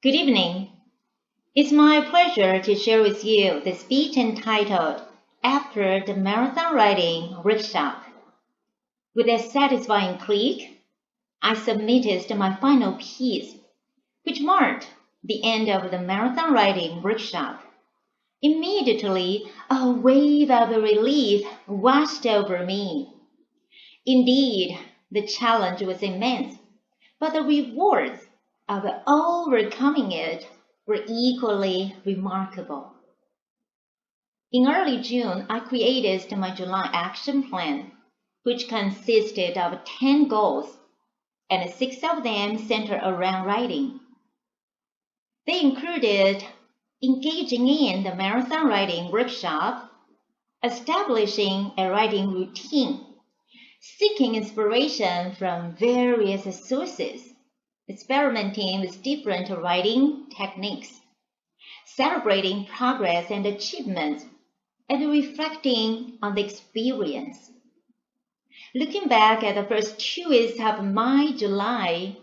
Good evening. It's my pleasure to share with you the speech entitled After the Marathon Writing Workshop. With a satisfying click, I submitted my final piece, which marked the end of the marathon writing workshop. Immediately, a wave of relief washed over me. Indeed, the challenge was immense, but the rewards of overcoming it were equally remarkable. In early June, I created my July action plan, which consisted of 10 goals, and 6 of them centered around writing. They included engaging in the marathon writing workshop, establishing a writing routine, seeking inspiration from various sources, experimenting with different writing techniques, celebrating progress and achievements, and reflecting on the experience. Looking back at the first 2 weeks of my July,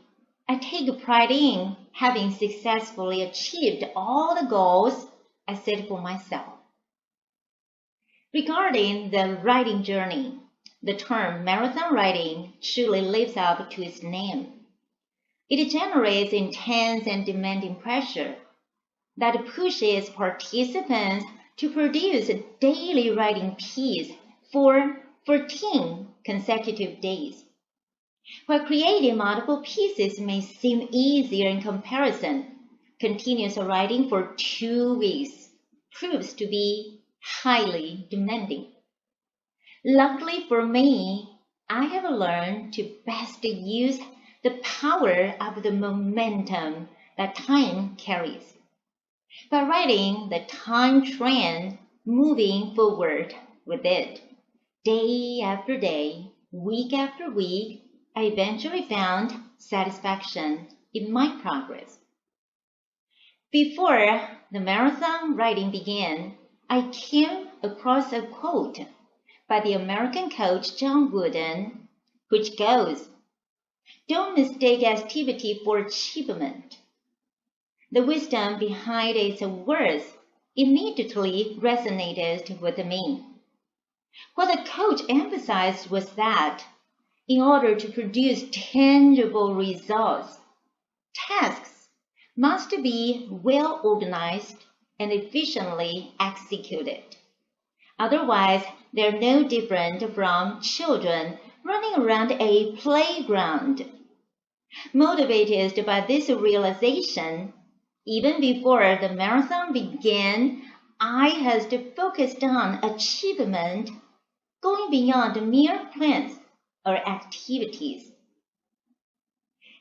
I take pride in having successfully achieved all the goals I set for myself. Regarding the writing journey, the term marathon writing truly lives up to its name. It generates intense and demanding pressure that pushes participants to produce a daily writing piece for 14 consecutive days. While creating multiple pieces may seem easier in comparison, continuous writing for 2 weeks proves to be highly demanding. Luckily for me, I have learned to best use the power of the momentum that time carries. By writing the time trend, moving forward with it, day after day, week after week, I eventually found satisfaction in my progress. Before the marathon writing began, I came across a quote by the American coach John Wooden, which goes, "Don't mistake activity for achievement." The wisdom behind its words immediately resonated with me. What the coach emphasized was that in order to produce tangible results, tasks must be well organized and efficiently executed. Otherwise, they're no different from children running around a playground. Motivated by this realization, even before the marathon began, I had focused on achievement, going beyond mere plans or activities.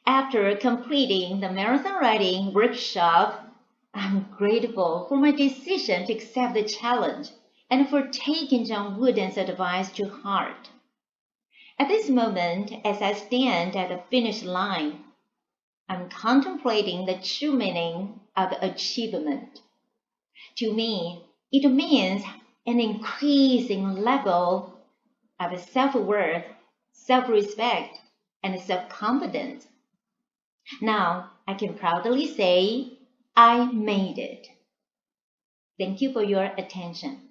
After completing the marathon writing workshop, I'm grateful for my decision to accept the challenge and for taking John Wooden's advice to heart. At this moment, as I stand at the finish line, I'm contemplating the true meaning of achievement. To me, it means an increasing level of self-worth, self-respect, and self-confidence. Now, I can proudly say, I made it. Thank you for your attention.